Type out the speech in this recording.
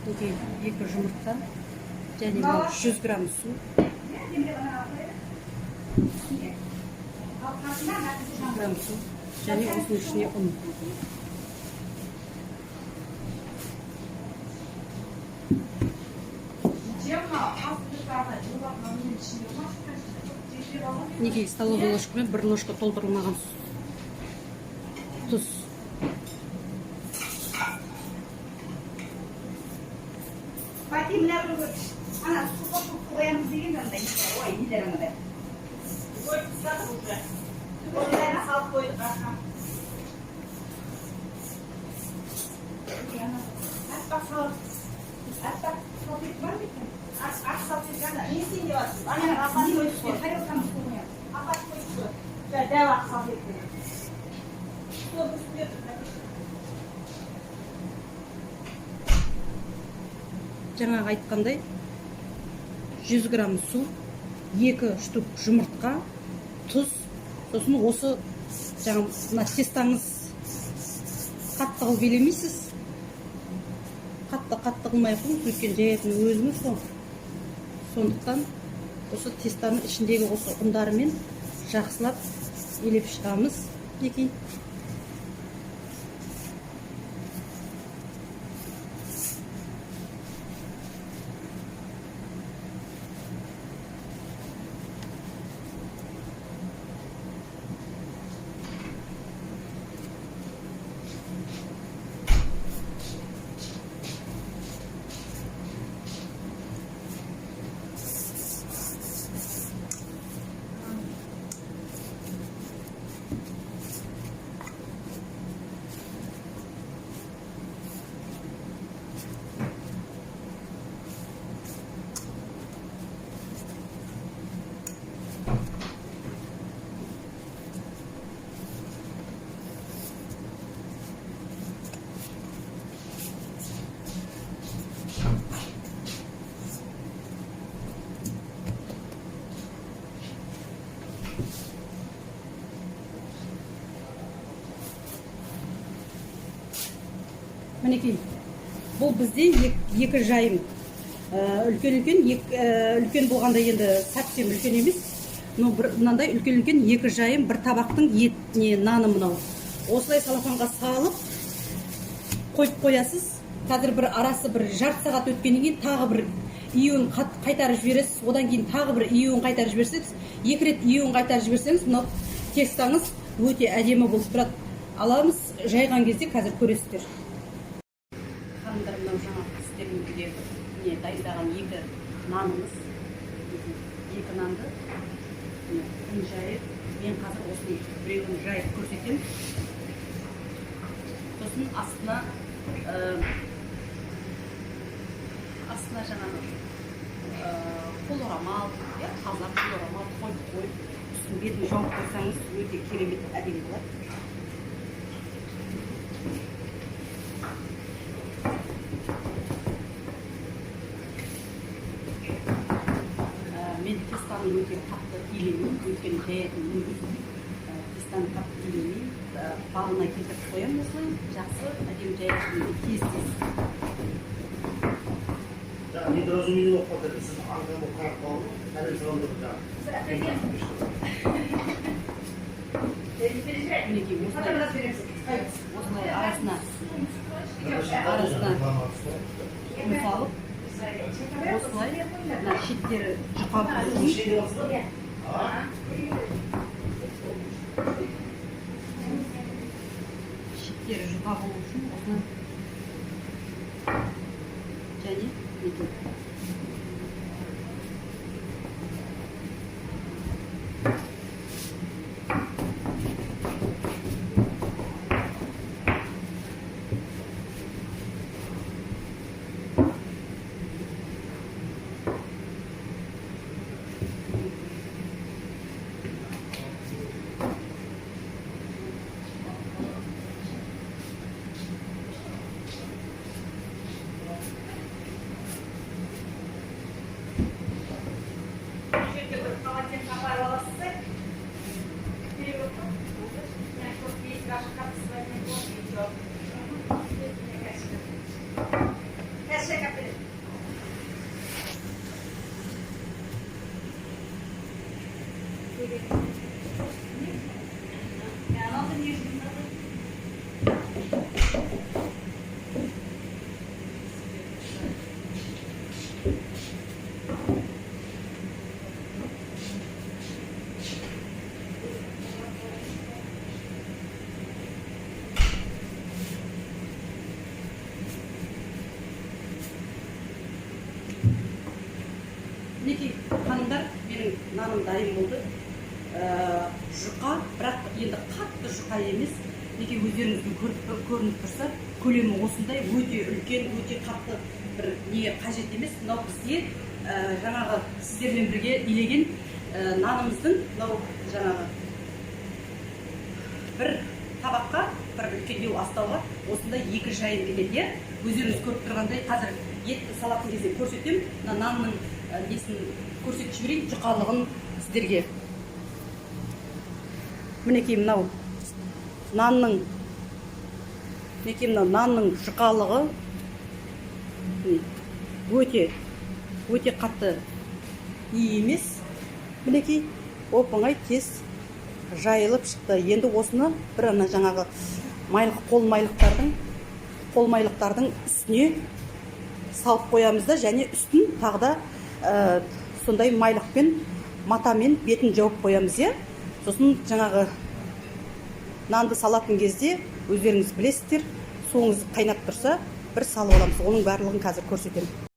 Неге 2 жұмыртқа және 100 грамм су. 100 грамм су және осының ішіне ұн. Неге столовый ложкамен 1 ложка толтырылмаған тұз. Жаңағы айтқандай 100 грамм су, 2 штук жұмыртқа, тұз, сосын осы жаңа тестаңыз қатты қылып елемейсіз. Қатты қылмай қойыңыз, өйткені жаятын өзіңіз ғой. Сондықтан осы тестаның ішіндегі осы ұндарымен жақсылап елеп шығамыз. Екен. Мінекей, бұл бізде екі жайым. Үлкен болғанда енді совсем үлкен емес. Мынандай үлкен екі жайым бір табақтың етіне наны мынау. Осылай салафанға салып қойып қоясыз. Қазір бір арасы бір жарты сағат өткеннен кейін тағы бір июн қайтарып жібересіз. Одан кейін тағы бір июн қайтарып жіберсеңіз, 2 рет июн қайтарып жіберсеңіз, мынау тестаңыз өте әдемі болып тұрады. Аламыз, жайған кезде қазір көресіздер. Мынау жаңа істерімізде дайындаған 2 нанымыз, 2 нанды күн жайып, мен қазір осыны біреуін жайып көрсетемін. Сосын астына жаңа қолорамал, таза қолорамал қойып, үстін бетін жауып қойсаңыз өте керемет әдемі болады. Мен тестаны өте қатты илемеймін, өйткені жаятын өзім тестаны қатты илемеймін, балына келтіріп қоямын осылай, жақсы әдемі жаятын тез. Недоразумение болып қалды, сіз аңғамы қарап қалды, әлем сұрандырып жаңағы. Осылай арасына ұн салып, осылай шеттері жұқа болсын. Шеттері жұқа болу үшін осылай және Мінекей ханымдар, менің наным дайын болды. Жұқа, бірақ енді қатты жұқа емес. Мінекей өздеріңізге көрініп тұрса, көлемі осындай, өте үлкен, өте қатты бір не қажет емес. Мынау бізге жаңағы сіздермен бірге илеген нанымыздың мынау жаңағы бір табаққа, бір үлкендеу астауға осындай 2 жайын келеді. Өздеріңіз көріп тұрғандай, қазір ет салатын кезде көрсетемін. Нанның несін көрсетіп жіберейін, жұқалығын сіздерге. Мінекей мынау нанның жұқалығы өте қатты емес. Мінекей оп-оңай тез жайылып шықты. Енді осыны бір жаңағы қол майлықтардың үстіне салып қоямыз да, және үстін тағы да сондай майлықпен, матамен бетін жауып қоямыз. Сосын жаңағы нанды салатын кезде өздеріңіз білесіздер, суыңыз қайнап тұрса, бір салып аламыз. Оның барлығын қазір көрсетемін.